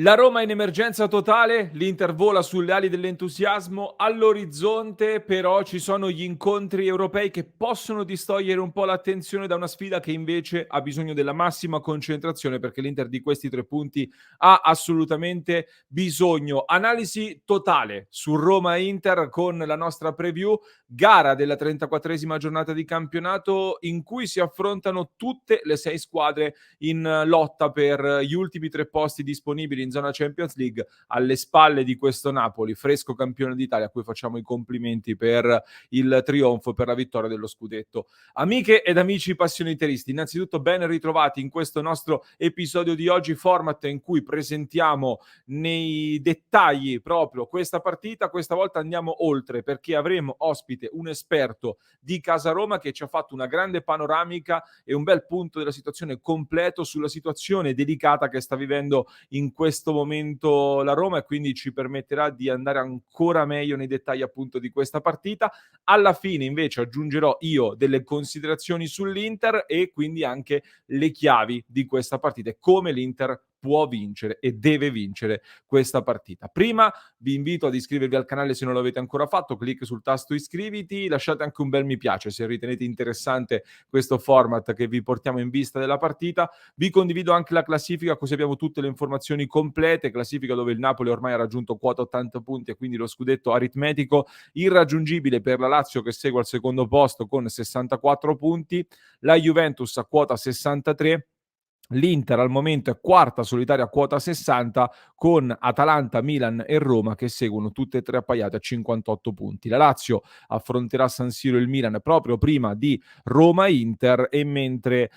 La Roma in emergenza totale, l'Inter vola sulle ali dell'entusiasmo, all'orizzonte però ci sono gli incontri europei che possono distogliere un po' l'attenzione da una sfida che invece ha bisogno della massima concentrazione perché l'Inter di questi 3 punti ha assolutamente bisogno. Analisi totale su Roma-Inter con la nostra preview, gara della 34esima giornata di campionato in cui si affrontano tutte le 6 squadre in lotta per gli ultimi 3 posti disponibili in zona Champions League, alle spalle di questo Napoli, fresco campione d'Italia, a cui facciamo i complimenti per il trionfo, per la vittoria dello scudetto. Amiche ed amici passioniteristi, innanzitutto ben ritrovati in questo nostro episodio di oggi, format in cui presentiamo nei dettagli proprio questa partita. Questa volta andiamo oltre perché avremo ospite un esperto di Casa Roma che ci ha fatto una grande panoramica e un bel punto della situazione completo sulla situazione delicata che sta vivendo in questo momento la Roma, e quindi ci permetterà di andare ancora meglio nei dettagli appunto di questa partita. Alla fine invece aggiungerò io delle considerazioni sull'Inter e quindi anche le chiavi di questa partita e come l'Inter può vincere e deve vincere questa partita. Prima vi invito ad iscrivervi al canale se non l'avete ancora fatto, clic sul tasto iscriviti, lasciate anche un bel mi piace se ritenete interessante questo format che vi portiamo in vista della partita. Vi condivido anche la classifica così abbiamo tutte le informazioni complete, classifica dove il Napoli ormai ha raggiunto quota 80 punti e quindi lo scudetto aritmetico irraggiungibile per la Lazio che segue al secondo posto con 64 punti, la Juventus a quota 63. L'Inter al momento è quarta solitaria a quota 60 con Atalanta, Milan e Roma che seguono tutte e tre appaiate a 58 punti. La Lazio affronterà San Siro il Milan proprio prima di Roma-Inter e mentre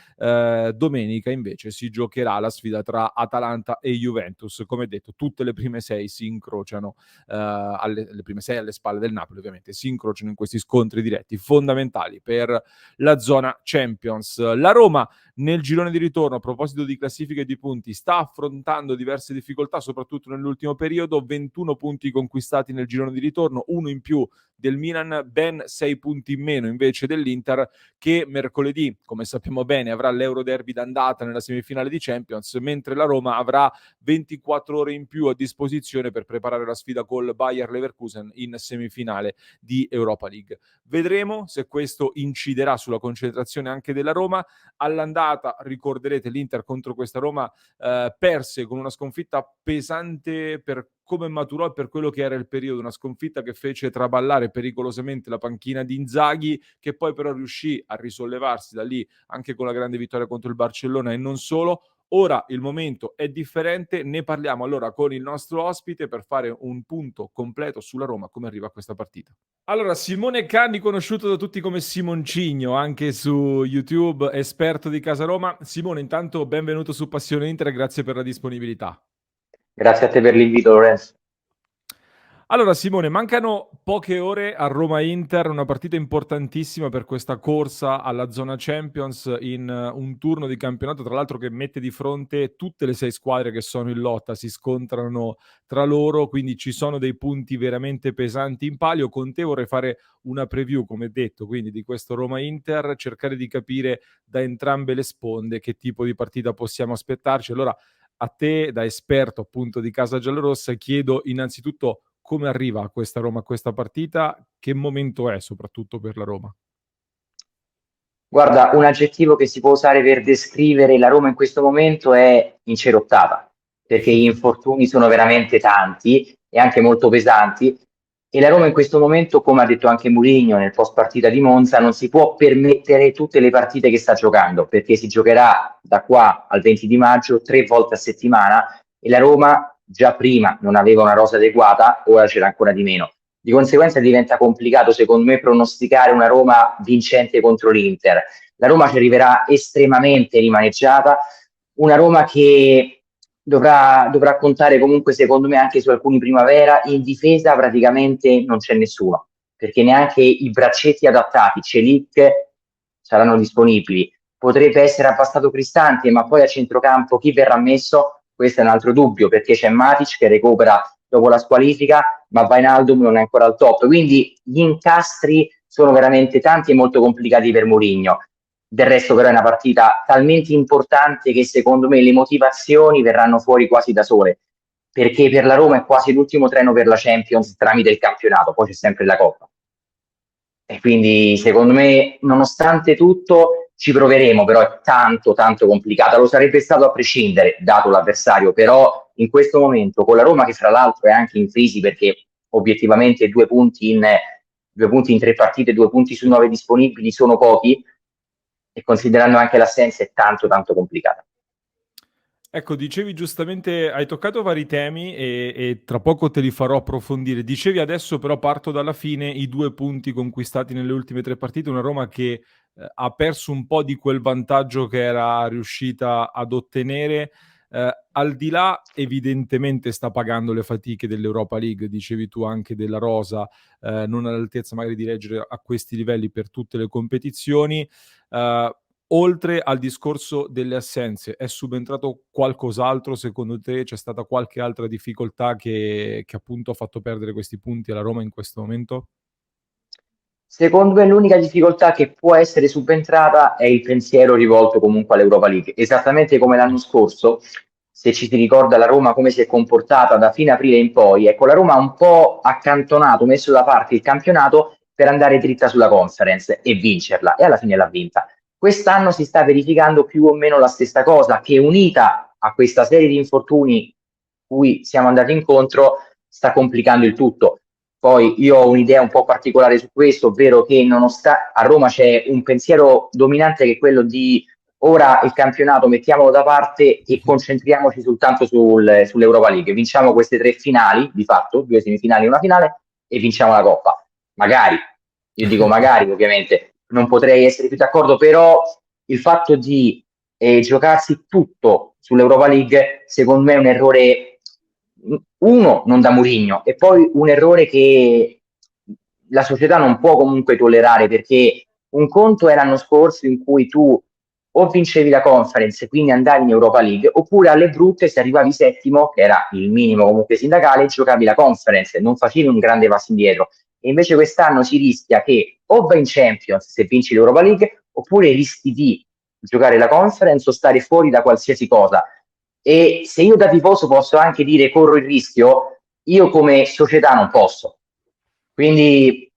domenica invece si giocherà la sfida tra Atalanta e Juventus. Come detto, tutte le prime 6 si incrociano, le prime 6 alle spalle del Napoli ovviamente, si incrociano in questi scontri diretti fondamentali per la zona Champions. La Roma nel girone di ritorno, a proposito di classifiche e di punti, sta affrontando diverse difficoltà, soprattutto nell'ultimo periodo. 21 punti conquistati nel girone di ritorno, uno in più del Milan, ben 6 punti in meno invece dell'Inter, che mercoledì, come sappiamo bene, avrà l'Euro Derby d'andata nella semifinale di Champions, mentre la Roma avrà 24 ore in più a disposizione per preparare la sfida col Bayer Leverkusen in semifinale di Europa League. Vedremo se questo inciderà sulla concentrazione anche della Roma. All'andata, ricorderete, l'Inter contro questa Roma perse con una sconfitta pesante per come maturò e per quello che era il periodo, una sconfitta che fece traballare pericolosamente la panchina di Inzaghi, che poi però riuscì a risollevarsi da lì anche con la grande vittoria contro il Barcellona e non solo. Ora il momento è differente, ne parliamo allora con il nostro ospite per fare un punto completo sulla Roma, come arriva a questa partita. Allora, Simone Canni, conosciuto da tutti come Simoncigno, anche su YouTube, esperto di Casa Roma. Simone, intanto benvenuto su Passione Inter e grazie per la disponibilità. Grazie a te per l'invito, Lorenzo. Allora, Simone, mancano poche ore a Roma-Inter, una partita importantissima per questa corsa alla zona Champions in un turno di campionato, tra l'altro che mette di fronte tutte le 6 squadre che sono in lotta, si scontrano tra loro, quindi ci sono dei punti veramente pesanti in palio. Con te vorrei fare una preview, come detto, quindi di questo Roma-Inter, cercare di capire da entrambe le sponde che tipo di partita possiamo aspettarci. Allora, a te, da esperto appunto di Casa Giallorossa, chiedo innanzitutto come arriva questa Roma a questa partita, che momento è soprattutto per la Roma? Guarda, un aggettivo che si può usare per descrivere la Roma in questo momento è incerottata, perché gli infortuni sono veramente tanti e anche molto pesanti e la Roma in questo momento, come ha detto anche Mourinho nel post partita di Monza, non si può permettere tutte le partite che sta giocando, perché si giocherà da qua al 20 di maggio 3 volte a settimana e la Roma già prima non aveva una rosa adeguata, ora c'era ancora di meno. Di conseguenza diventa complicato, secondo me, pronosticare una Roma vincente contro l'Inter. La Roma ci arriverà estremamente rimaneggiata, una Roma che dovrà contare comunque, secondo me, anche su alcuni primavera. In difesa praticamente non c'è nessuno, perché neanche i braccetti adattati, Celic, saranno disponibili. Potrebbe essere abbassato Cristante, ma poi a centrocampo chi verrà messo? Questo è un altro dubbio, perché c'è Matic che recupera dopo la squalifica, ma Wijnaldum non è ancora al top. Quindi gli incastri sono veramente tanti e molto complicati per Mourinho. Del resto però è una partita talmente importante che secondo me le motivazioni verranno fuori quasi da sole. perché per la Roma è quasi l'ultimo treno per la Champions tramite il campionato, poi c'è sempre la Coppa. E quindi secondo me, nonostante tutto, ci proveremo, però è tanto tanto complicata. Lo sarebbe stato a prescindere, dato l'avversario, però in questo momento con la Roma, che fra l'altro è anche in crisi perché obiettivamente 2 punti in 3 partite, 2 punti su 9 disponibili sono pochi, e considerando anche l'assenza è tanto tanto complicata. Ecco, dicevi giustamente, hai toccato vari temi e tra poco te li farò approfondire. Dicevi adesso, però parto dalla fine, i 2 punti conquistati nelle ultime 3 partite, una Roma che ha perso un po' di quel vantaggio che era riuscita ad ottenere. Al di là, evidentemente sta pagando le fatiche dell'Europa League, dicevi tu anche della rosa, non all'altezza magari di reggere a questi livelli per tutte le competizioni. Eh, Oltre al discorso delle assenze, è subentrato qualcos'altro secondo te? C'è stata qualche altra difficoltà che appunto ha fatto perdere questi punti alla Roma in questo momento? Secondo me l'unica difficoltà che può essere subentrata è il pensiero rivolto comunque all'Europa League, esattamente come l'anno scorso, se ci si ricorda la Roma come si è comportata da fine aprile in poi, ecco la Roma ha un po' accantonato, messo da parte il campionato per andare dritta sulla conference e vincerla, e alla fine l'ha vinta. Quest'anno si sta verificando più o meno la stessa cosa, che unita a questa serie di infortuni cui siamo andati incontro sta complicando il tutto. Poi io ho un'idea un po' particolare su questo, ovvero che a Roma c'è un pensiero dominante che è quello di ora il campionato mettiamolo da parte e concentriamoci soltanto sull'Europa League. Vinciamo queste 3 finali, di fatto, 2 semifinali e una finale, e vinciamo la Coppa. Magari, io dico magari, ovviamente, non potrei essere più d'accordo, però il fatto di giocarsi tutto sull'Europa League, secondo me è un errore, uno, non da Mourinho, e poi un errore che la società non può comunque tollerare, perché un conto è l'anno scorso in cui tu o vincevi la conference, quindi andavi in Europa League, oppure alle brutte se arrivavi settimo, che era il minimo comunque sindacale, giocavi la conference, non facevi un grande passo indietro. E invece quest'anno si rischia che o vai in Champions se vinci l'Europa League, oppure rischi di giocare la conference o stare fuori da qualsiasi cosa. E se io da tifoso posso anche dire corro il rischio, io come società non posso. Quindi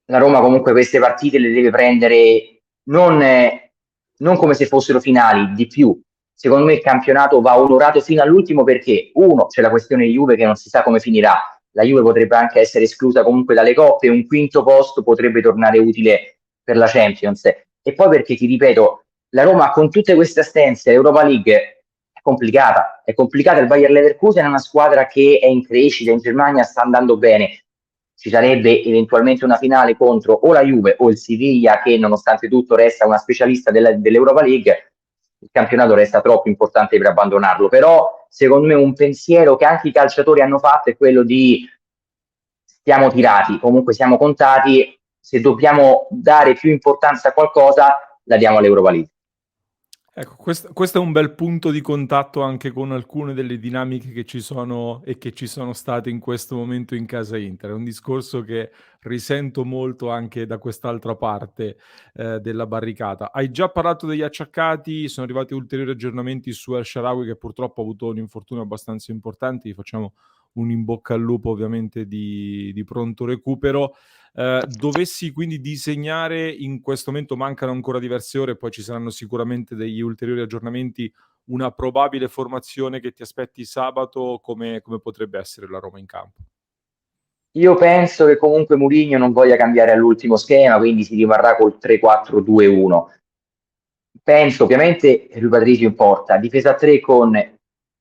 la Roma comunque queste partite le deve prendere non come se fossero finali, di più. Secondo me il campionato va onorato fino all'ultimo perché, uno, c'è la questione Juve che non si sa come finirà. La Juve potrebbe anche essere esclusa comunque dalle coppe, un quinto posto potrebbe tornare utile per la Champions. E poi perché, ti ripeto, la Roma con tutte queste assenze, l'Europa League è complicata. È complicata, il Bayer Leverkusen è una squadra che è in crescita, in Germania sta andando bene. Ci sarebbe eventualmente una finale contro o la Juve o il Siviglia, che nonostante tutto resta una specialista dell'Europa League. Il campionato resta troppo importante per abbandonarlo, però secondo me un pensiero che anche i calciatori hanno fatto è quello di stiamo tirati, comunque siamo contati, se dobbiamo dare più importanza a qualcosa la diamo all'Europa League. Ecco, questo è un bel punto di contatto anche con alcune delle dinamiche che ci sono e che ci sono state in questo momento in casa Inter. È un discorso che risento molto anche da quest'altra parte della barricata. Hai già parlato degli acciaccati, sono arrivati ulteriori aggiornamenti su El Shaarawy che purtroppo ha avuto un infortunio abbastanza importante. Gli facciamo un in bocca al lupo ovviamente di pronto recupero. Dovessi quindi disegnare, in questo momento mancano ancora diverse ore, poi ci saranno sicuramente degli ulteriori aggiornamenti, una probabile formazione che ti aspetti sabato, come potrebbe essere la Roma in campo? Io penso che comunque Mourinho non voglia cambiare all'ultimo schema, quindi si rimarrà col 3-4-2-1. Penso ovviamente Rui Patricio in porta, difesa a 3 con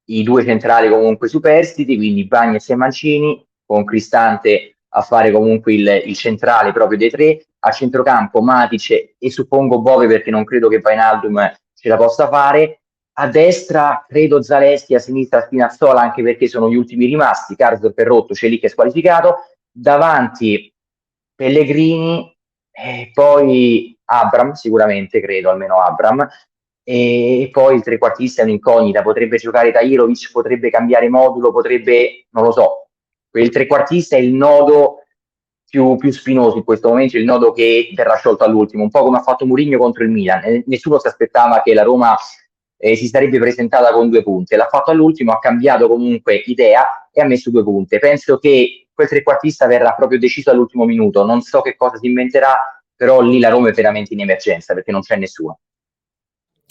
i due centrali comunque superstiti, quindi Bagnez e Mancini, con Cristante a fare comunque il centrale proprio dei tre, a centrocampo Matic e suppongo Bove perché non credo che Wijnaldum ce la possa fare, a destra credo Zaleschi, a sinistra Spinazzola anche perché sono gli ultimi rimasti, Karsdorp per rotto, Celic è squalificato, davanti Pellegrini e poi Abram, sicuramente credo, almeno Abram, e poi il trequartista è un'incognita, potrebbe giocare Tahirovic, potrebbe cambiare modulo, potrebbe, non lo so, quel trequartista è il nodo più spinoso in questo momento, il nodo che verrà sciolto all'ultimo, un po' come ha fatto Mourinho contro il Milan. Nessuno si aspettava che la Roma si sarebbe presentata con 2 punte. L'ha fatto all'ultimo, ha cambiato comunque idea e ha messo 2 punte. Penso che quel trequartista verrà proprio deciso all'ultimo minuto, non so che cosa si inventerà, però lì la Roma è veramente in emergenza perché non c'è nessuno.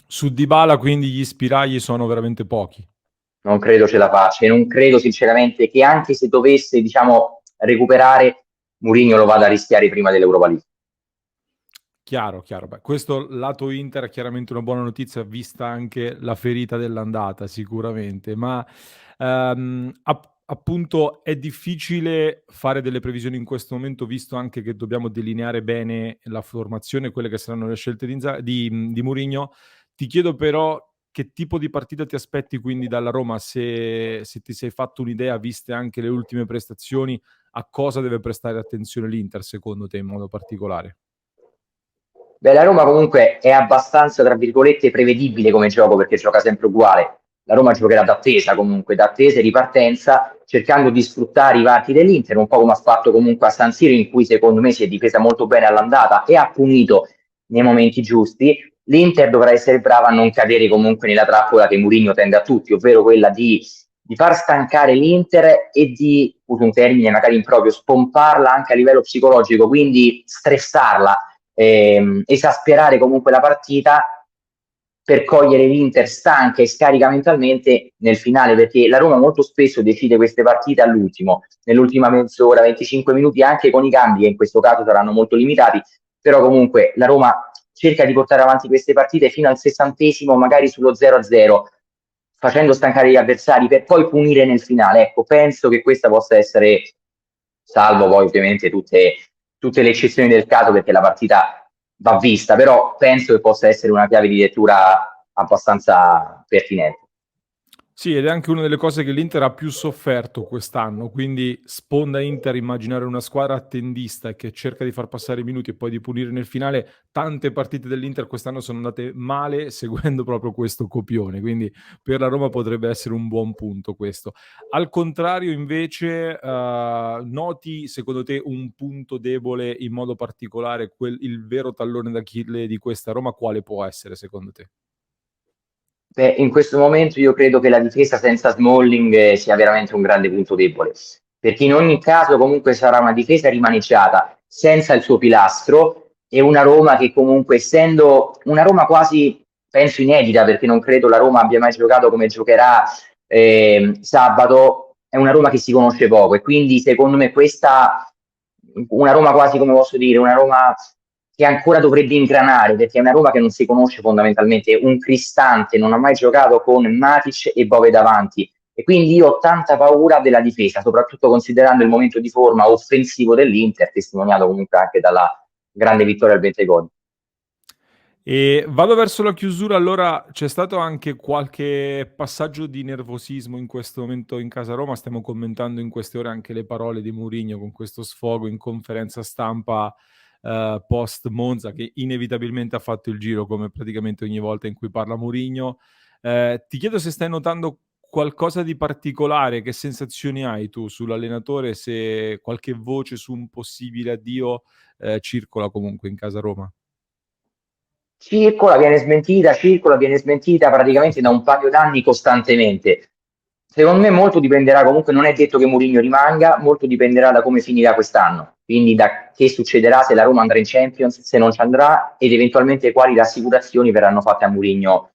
Su Dybala quindi gli spiragli sono veramente pochi. Non credo ce la faccia e non credo sinceramente che anche se dovesse, diciamo, recuperare, Mourinho lo vada a rischiare prima dell'Europa League. Chiaro, chiaro. Beh, questo lato Inter è chiaramente una buona notizia, vista anche la ferita dell'andata, sicuramente. Ma appunto è difficile fare delle previsioni in questo momento, visto anche che dobbiamo delineare bene la formazione, quelle che saranno le scelte di Mourinho. Ti chiedo però che tipo di partita ti aspetti quindi dalla Roma, se ti sei fatto un'idea, viste anche le ultime prestazioni, a cosa deve prestare attenzione l'Inter, secondo te, in modo particolare? Beh, la Roma comunque è abbastanza, tra virgolette, prevedibile come gioco perché gioca sempre uguale. La Roma giocherà d'attesa comunque, d'attesa e ripartenza, cercando di sfruttare i vati dell'Inter, un po' come ha fatto comunque a San Siro, in cui secondo me si è difesa molto bene all'andata e ha punito nei momenti giusti. L'Inter dovrà essere brava a non cadere comunque nella trappola che Mourinho tende a tutti, ovvero quella di far stancare l'Inter e di, uso un termine magari improprio, spomparla anche a livello psicologico, quindi stressarla, esasperare comunque la partita per cogliere l'Inter stanca e scarica mentalmente nel finale, perché la Roma molto spesso decide queste partite all'ultimo, nell'ultima mezz'ora, 25 minuti, anche con i cambi che in questo caso saranno molto limitati, però comunque la Roma cerca di portare avanti queste partite fino al 60°, magari sullo 0-0, facendo stancare gli avversari per poi punire nel finale. Ecco, penso che questa possa essere, salvo poi ovviamente tutte le eccezioni del caso, perché la partita va vista, però penso che possa essere una chiave di lettura abbastanza pertinente. Sì, ed è anche una delle cose che l'Inter ha più sofferto quest'anno, quindi sponda Inter immaginare una squadra attendista che cerca di far passare i minuti e poi di punire nel finale. Tante partite dell'Inter quest'anno sono andate male seguendo proprio questo copione, quindi per la Roma potrebbe essere un buon punto questo. Al contrario invece noti secondo te un punto debole in modo particolare, il vero tallone d'Achille di questa Roma quale può essere secondo te? Beh, in questo momento io credo che la difesa senza Smalling sia veramente un grande punto debole, perché in ogni caso comunque sarà una difesa rimaneggiata, senza il suo pilastro, e una Roma che comunque, essendo una Roma quasi, penso, inedita, perché non credo la Roma abbia mai giocato come giocherà sabato, è una Roma che si conosce poco e quindi secondo me questa, una Roma quasi, come posso dire, una Roma che ancora dovrebbe ingranare, perché è una Roma che non si conosce fondamentalmente. Un Cristante non ha mai giocato con Matic e Bove davanti, e quindi io ho tanta paura della difesa, soprattutto considerando il momento di forma offensivo dell'Inter, testimoniato comunque anche dalla grande vittoria al Bentegodi. E vado verso la chiusura, allora c'è stato anche qualche passaggio di nervosismo in questo momento in casa Roma, stiamo commentando in queste ore anche le parole di Mourinho con questo sfogo in conferenza stampa post Monza che inevitabilmente ha fatto il giro come praticamente ogni volta in cui parla Mourinho. Ti chiedo se stai notando qualcosa di particolare, che sensazioni hai tu sull'allenatore, se qualche voce su un possibile addio circola comunque in casa Roma. Circola, viene smentita praticamente da un paio d'anni costantemente. Secondo me molto dipenderà, comunque non è detto che Mourinho rimanga, molto dipenderà da come finirà quest'anno, quindi da che succederà se la Roma andrà in Champions, se non ci andrà ed eventualmente quali rassicurazioni verranno fatte a Mourinho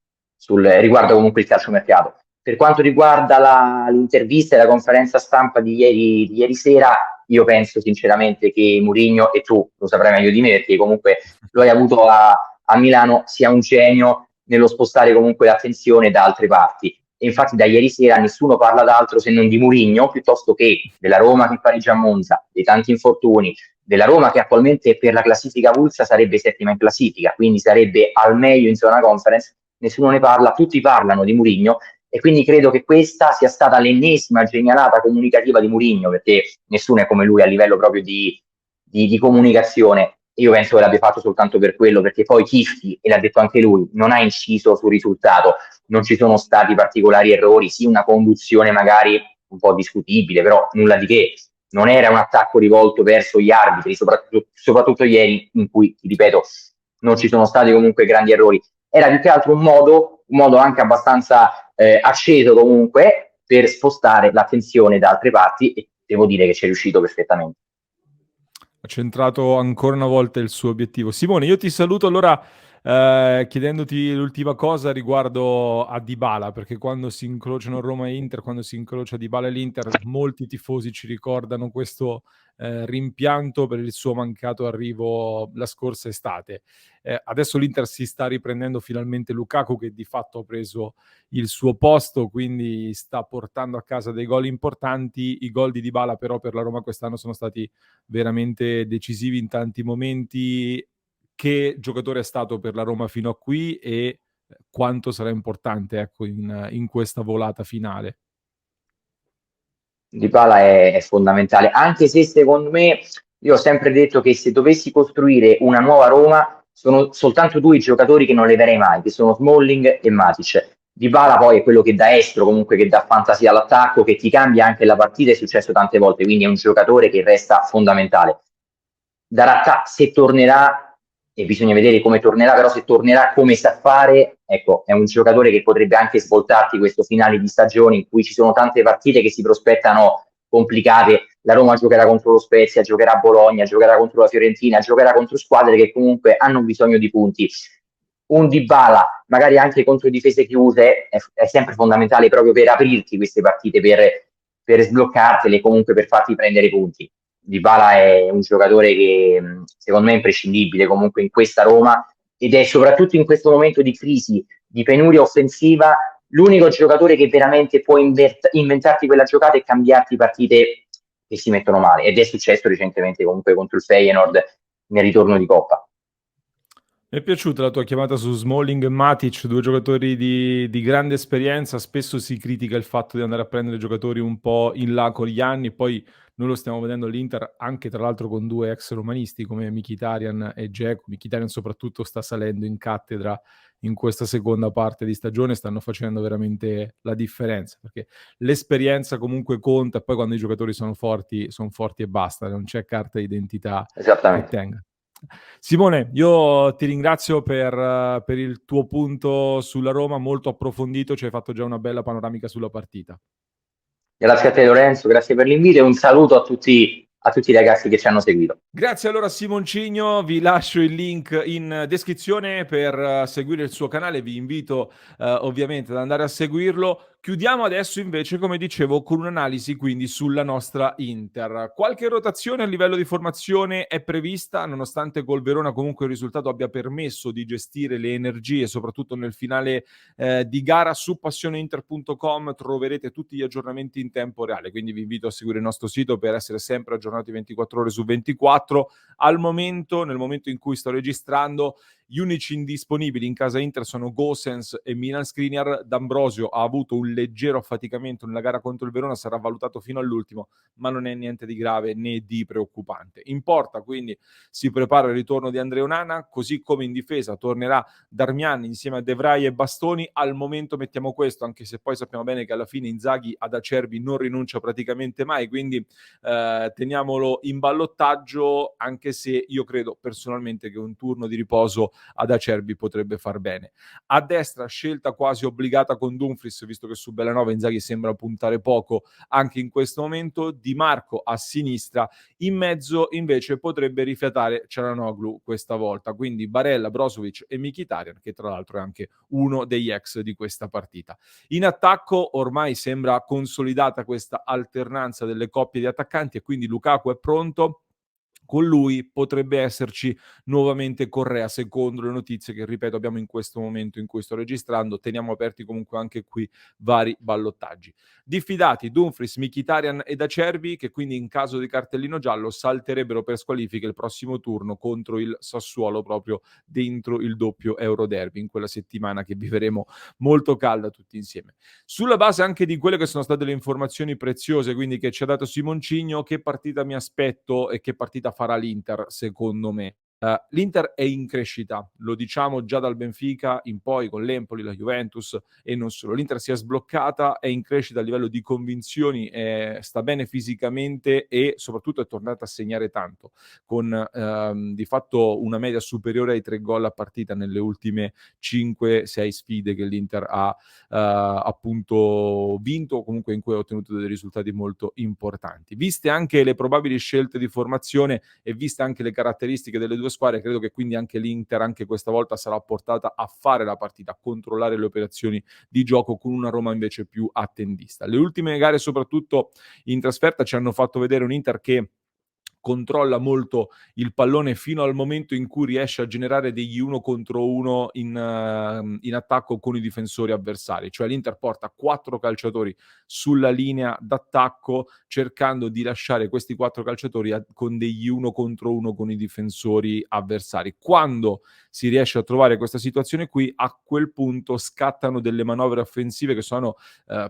riguardo comunque il calciomercato. Per quanto riguarda l'intervista e la conferenza stampa di ieri sera, io penso sinceramente che Mourinho, e tu lo saprai meglio di me perché comunque lo hai avuto a Milano, sia un genio nello spostare comunque l'attenzione da altre parti. E infatti da ieri sera nessuno parla d'altro se non di Mourinho, piuttosto che della Roma che pareggia a Monza, dei tanti infortuni, della Roma che attualmente per la classifica avulsa sarebbe settima in classifica, quindi sarebbe al meglio in zona conference. Nessuno ne parla, tutti parlano di Mourinho e quindi credo che questa sia stata l'ennesima genialata comunicativa di Mourinho, perché nessuno è come lui a livello proprio di comunicazione. Io penso che l'abbia fatto soltanto per quello, perché poi Chiffi, e l'ha detto anche lui, non ha inciso sul risultato, non ci sono stati particolari errori, sì una conduzione magari un po' discutibile, però nulla di che, non era un attacco rivolto verso gli arbitri, soprattutto ieri in cui, ti ripeto, non ci sono stati comunque grandi errori, era più che altro un modo un modo anche abbastanza acceso comunque per spostare l'attenzione da altre parti, e devo dire che ci è riuscito perfettamente. Ha centrato ancora una volta il suo obiettivo. Simone, io ti saluto allora chiedendoti l'ultima cosa riguardo a Dybala, perché quando si incrociano Roma e Inter, quando si incrocia Dybala e l'Inter, molti tifosi ci ricordano questo rimpianto per il suo mancato arrivo la scorsa estate. Adesso l'Inter si sta riprendendo finalmente Lukaku, che di fatto ha preso il suo posto, quindi sta portando a casa dei gol importanti. I gol di Dybala però per la Roma quest'anno sono stati veramente decisivi in tanti momenti. Che giocatore è stato per la Roma fino a qui e quanto sarà importante, ecco, in questa volata finale? Dybala è fondamentale, anche se secondo me, io ho sempre detto che se dovessi costruire una nuova Roma, sono soltanto due i giocatori che non leverei mai, che sono Smalling e Matic. Dybala poi è quello che dà estro, comunque che dà fantasia all'attacco, che ti cambia anche la partita, è successo tante volte, quindi è un giocatore che resta fondamentale. Daratta, se tornerà, e bisogna vedere come tornerà, però se tornerà come sa fare, ecco, è un giocatore che potrebbe anche svoltarti questo finale di stagione in cui ci sono tante partite che si prospettano complicate. La Roma giocherà contro lo Spezia, giocherà a Bologna, giocherà contro la Fiorentina, giocherà contro squadre che comunque hanno bisogno di punti. Un Dybala, magari anche contro difese chiuse, è sempre fondamentale proprio per aprirti queste partite, per sbloccartele, comunque per farti prendere punti. Dybala è un giocatore che secondo me è imprescindibile comunque in questa Roma, ed è soprattutto in questo momento di crisi, di penuria offensiva, l'unico giocatore che veramente può inventarti quella giocata e cambiarti partite che si mettono male, ed è successo recentemente comunque contro il Feyenoord nel ritorno di Coppa. Mi è piaciuta la tua chiamata su Smalling e Matic, due giocatori di grande esperienza. Spesso si critica il fatto di andare a prendere giocatori un po' in là con gli anni, poi noi lo stiamo vedendo all'Inter anche tra l'altro con due ex romanisti come Mkhitaryan e Dzeko. Mkhitaryan soprattutto sta salendo in cattedra in questa seconda parte di stagione, stanno facendo veramente la differenza, perché l'esperienza comunque conta, e poi quando i giocatori sono forti e basta, non c'è carta d'identità che Esattamente. tenga. Simone, io ti ringrazio per il tuo punto sulla Roma, molto approfondito, ci hai fatto già una bella panoramica sulla partita. Grazie a te Lorenzo, grazie per l'invito e un saluto a tutti i ragazzi che ci hanno seguito. Grazie allora a Simoncigno, vi lascio il link in descrizione per seguire il suo canale, vi invito ovviamente ad andare a seguirlo. Chiudiamo adesso invece, come dicevo, con un'analisi quindi sulla nostra Inter. Qualche rotazione a livello di formazione è prevista, nonostante col Verona comunque il risultato abbia permesso di gestire le energie, soprattutto nel finale di gara. Su passioneinter.com troverete tutti gli aggiornamenti in tempo reale, quindi vi invito a seguire il nostro sito per essere sempre aggiornati 24 ore su 24. Al momento, nel momento in cui sto registrando, gli unici indisponibili in casa Inter sono Gosens e Milan Skriniar. D'Ambrosio ha avuto un leggero affaticamento nella gara contro il Verona, sarà valutato fino all'ultimo, ma non è niente di grave né di preoccupante. In porta quindi si prepara il ritorno di Andrea Onana, così come in difesa tornerà Darmian insieme a De Vrij e Bastoni. Al momento mettiamo questo, anche se poi sappiamo bene che alla fine Inzaghi ad Acerbi non rinuncia praticamente mai, quindi teniamolo in ballottaggio, anche se io credo personalmente che un turno di riposo ad Acerbi potrebbe far bene. A destra scelta quasi obbligata con Dumfries, visto che su Bellanova Inzaghi sembra puntare poco anche in questo momento. Di Marco a sinistra, in mezzo invece potrebbe rifiatare Çalhanoğlu questa volta, quindi Barella, Brozovic e Mkhitaryan, che tra l'altro è anche uno degli ex di questa partita. In attacco ormai sembra consolidata questa alternanza delle coppie di attaccanti e quindi Lukaku è pronto. Con lui potrebbe esserci nuovamente Correa, secondo le notizie che, ripeto, abbiamo in questo momento in cui sto registrando. Teniamo aperti comunque anche qui vari ballottaggi. Diffidati Dumfries, Mkhitaryan ed Acerbi, che quindi in caso di cartellino giallo salterebbero per squalifica il prossimo turno contro il Sassuolo, proprio dentro il doppio Euroderby, in quella settimana che vivremo molto calda tutti insieme. Sulla base anche di quelle che sono state le informazioni preziose, quindi che ci ha dato Simoncigno, che partita mi aspetto e che partita farà l'Inter secondo me? L'Inter è in crescita, lo diciamo già dal Benfica in poi, con l'Empoli, la Juventus e non solo. L'Inter si è sbloccata, è in crescita a livello di convinzioni, sta bene fisicamente e soprattutto è tornata a segnare tanto, con di fatto una media superiore ai 3 gol a partita nelle ultime 5-6 sfide che l'Inter ha appunto vinto, o comunque in cui ha ottenuto dei risultati molto importanti. Viste anche le probabili scelte di formazione e viste anche le caratteristiche delle due squadre, credo che quindi anche l'Inter anche questa volta sarà portata a fare la partita, a controllare le operazioni di gioco, con una Roma invece più attendista. Le ultime gare, soprattutto in trasferta, ci hanno fatto vedere un Inter che controlla molto il pallone fino al momento in cui riesce a generare degli 1 contro 1 in attacco con i difensori avversari. Cioè l'Inter porta 4 calciatori sulla linea d'attacco, cercando di lasciare questi 4 calciatori con degli 1 contro 1 con i difensori avversari. Quando si riesce a trovare questa situazione qui, a quel punto scattano delle manovre offensive che sono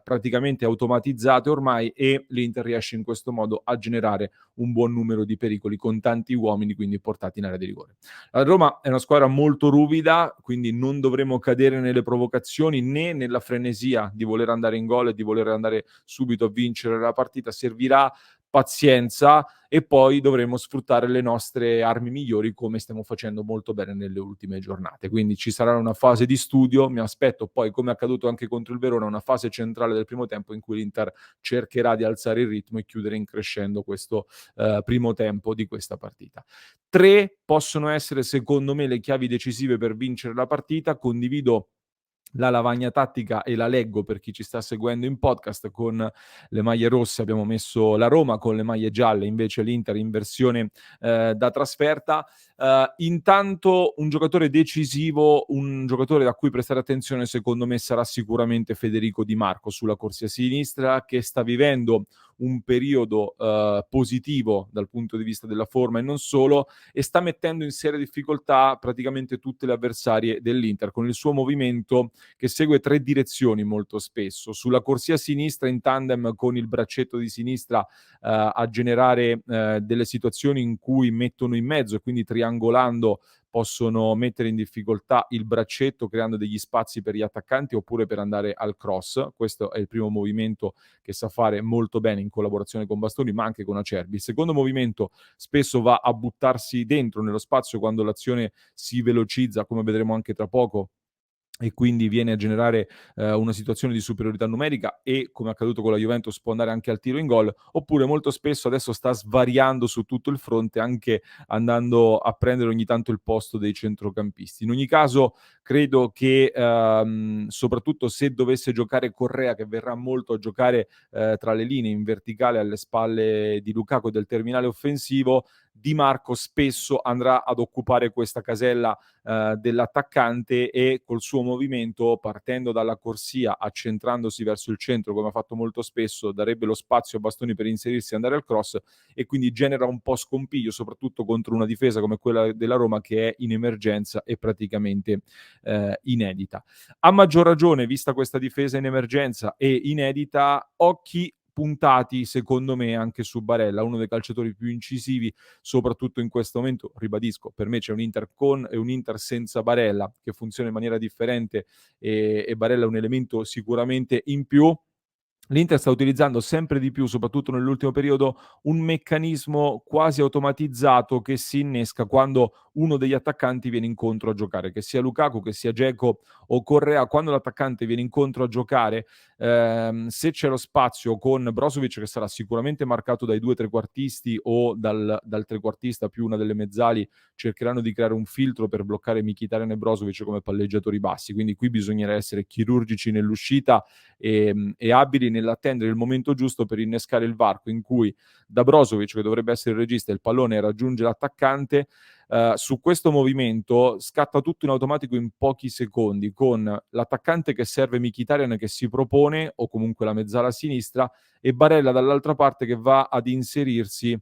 praticamente automatizzate ormai, e l'Inter riesce in questo modo a generare un buon numero di pericoli con tanti uomini, quindi portati in area di rigore. La Roma è una squadra molto ruvida, quindi non dovremo cadere nelle provocazioni né nella frenesia di voler andare in gol e di voler andare subito a vincere la partita. Servirà pazienza e poi dovremo sfruttare le nostre armi migliori, come stiamo facendo molto bene nelle ultime giornate. Quindi ci sarà una fase di studio, mi aspetto poi, come è accaduto anche contro il Verona, una fase centrale del primo tempo in cui l'Inter cercherà di alzare il ritmo e chiudere in crescendo questo primo tempo di questa partita. 3 possono essere secondo me le chiavi decisive per vincere la partita. Condivido la lavagna tattica e la leggo per chi ci sta seguendo in podcast. Con le maglie rosse abbiamo messo la Roma, con le maglie gialle invece l'Inter in versione da trasferta. Intanto un giocatore decisivo, un giocatore da cui prestare attenzione secondo me sarà sicuramente Federico Di Marco sulla corsia sinistra, che sta vivendo un periodo positivo dal punto di vista della forma e non solo, e sta mettendo in seria difficoltà praticamente tutte le avversarie dell'Inter con il suo movimento che segue 3 direzioni molto spesso. Sulla corsia sinistra in tandem con il braccetto di sinistra a generare delle situazioni in cui mettono in mezzo e quindi triangolando possono mettere in difficoltà il braccetto, creando degli spazi per gli attaccanti oppure per andare al cross. Questo è il primo movimento che sa fare molto bene in collaborazione con Bastoni, ma anche con Acerbi. Il secondo movimento spesso va a buttarsi dentro nello spazio quando l'azione si velocizza, come vedremo anche tra poco, e quindi viene a generare una situazione di superiorità numerica e, come è accaduto con la Juventus, può andare anche al tiro in gol, oppure molto spesso adesso sta svariando su tutto il fronte, anche andando a prendere ogni tanto il posto dei centrocampisti. In ogni caso credo che soprattutto se dovesse giocare Correa, che verrà molto a giocare tra le linee in verticale alle spalle di Lukaku e del terminale offensivo, Di Marco spesso andrà ad occupare questa casella dell'attaccante e col suo movimento, partendo dalla corsia, accentrandosi verso il centro come ha fatto molto spesso, darebbe lo spazio a Bastoni per inserirsi e andare al cross, e quindi genera un po' scompiglio soprattutto contro una difesa come quella della Roma, che è in emergenza e praticamente inedita. A maggior ragione, vista questa difesa in emergenza e inedita, occhi puntati secondo me anche su Barella, uno dei calciatori più incisivi soprattutto in questo momento. Ribadisco, per me c'è un Inter con e un Inter senza Barella che funziona in maniera differente, e Barella è un elemento sicuramente in più. L'Inter sta utilizzando sempre di più, soprattutto nell'ultimo periodo, un meccanismo quasi automatizzato che si innesca quando uno degli attaccanti viene incontro a giocare, che sia Lukaku, che sia Dzeko o Correa. Quando l'attaccante viene incontro a giocare, se c'è lo spazio con Brozovic, che sarà sicuramente marcato dai 2 trequartisti o dal trequartista più una delle mezzali, cercheranno di creare un filtro per bloccare Mkhitaryan e Brozovic come palleggiatori bassi, quindi qui bisognerà essere chirurgici nell'uscita e abili nell'attendere il momento giusto per innescare il varco in cui da Brozovic, che dovrebbe essere il regista, il pallone raggiunge l'attaccante. Su questo movimento scatta tutto in automatico in pochi secondi, con l'attaccante che serve Mkhitaryan che si propone, o comunque la mezzala a sinistra, e Barella dall'altra parte che va ad inserirsi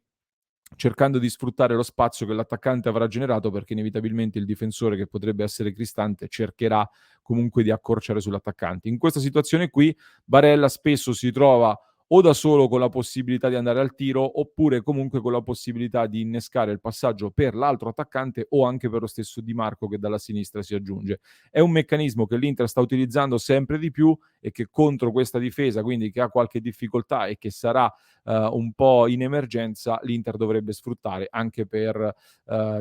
cercando di sfruttare lo spazio che l'attaccante avrà generato, perché inevitabilmente il difensore, che potrebbe essere Cristante, cercherà comunque di accorciare sull'attaccante. In questa situazione qui Barella spesso si trova o da solo con la possibilità di andare al tiro, oppure comunque con la possibilità di innescare il passaggio per l'altro attaccante o anche per lo stesso Di Marco che dalla sinistra si aggiunge. È un meccanismo che l'Inter sta utilizzando sempre di più e che contro questa difesa, quindi che ha qualche difficoltà e che sarà un po' in emergenza, l'Inter dovrebbe sfruttare anche per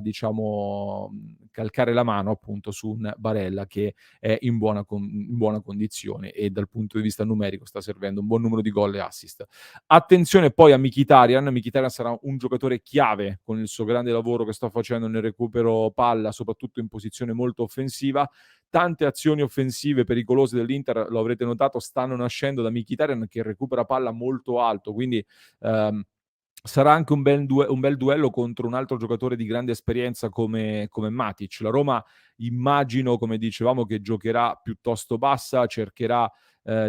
diciamo calcare la mano appunto su un Barella che è in buona condizione e dal punto di vista numerico sta servendo un buon numero di gol e assist. Attenzione poi a Mkhitaryan. Mkhitaryan sarà un giocatore chiave con il suo grande lavoro che sta facendo nel recupero palla, soprattutto in posizione molto offensiva. Tante azioni offensive pericolose dell'Inter, lo avrete notato, stanno nascendo da Mkhitaryan che recupera palla molto alto, quindi ehm, sarà anche un bel duello contro un altro giocatore di grande esperienza come Matic. La Roma immagino, come dicevamo, che giocherà piuttosto bassa, cercherà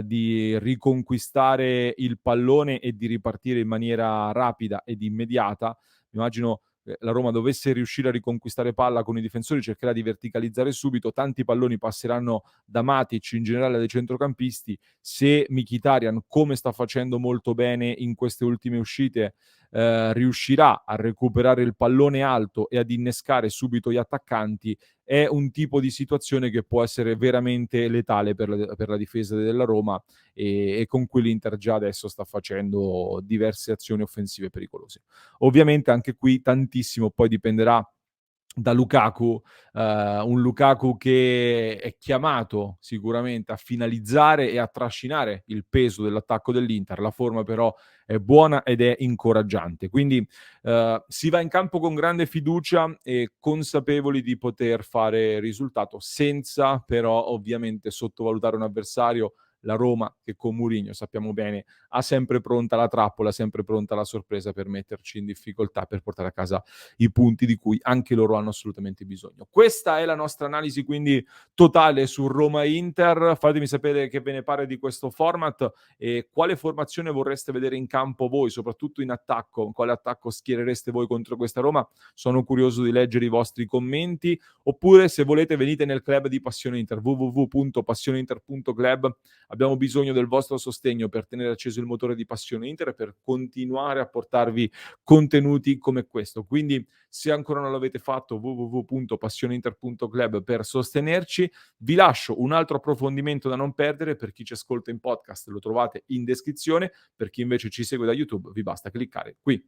di riconquistare il pallone e di ripartire in maniera rapida ed immediata. Immagino la Roma dovesse riuscire a riconquistare palla con i difensori, cercherà di verticalizzare subito, tanti palloni passeranno da Matic, in generale dai centrocampisti. Se Mkhitaryan, come sta facendo molto bene in queste ultime uscite, riuscirà a recuperare il pallone alto e ad innescare subito gli attaccanti, è un tipo di situazione che può essere veramente letale per la difesa della Roma e con cui l'Inter già adesso sta facendo diverse azioni offensive pericolose. Ovviamente anche qui tantissimo poi dipenderà da Lukaku, un Lukaku che è chiamato sicuramente a finalizzare e a trascinare il peso dell'attacco dell'Inter. La forma però è buona ed è incoraggiante. Quindi si va in campo con grande fiducia e consapevoli di poter fare risultato, senza però ovviamente sottovalutare un avversario, la Roma, che con Mourinho sappiamo bene ha sempre pronta la trappola, sempre pronta la sorpresa per metterci in difficoltà, per portare a casa i punti di cui anche loro hanno assolutamente bisogno. Questa è la nostra analisi quindi totale su Roma-Inter. Fatemi sapere che ve ne pare di questo format e quale formazione vorreste vedere in campo voi, soprattutto in attacco. Quale attacco schierereste voi contro questa Roma? Sono curioso di leggere i vostri commenti. Oppure, se volete, venite nel club di Passione Inter, www.passioneinter.club. Abbiamo bisogno del vostro sostegno per tenere acceso il motore di Passione Inter e per continuare a portarvi contenuti come questo. Quindi, se ancora non l'avete fatto, www.passioneinter.club per sostenerci. Vi lascio un altro approfondimento da non perdere. Per chi ci ascolta in podcast lo trovate in descrizione, per chi invece ci segue da YouTube vi basta cliccare qui.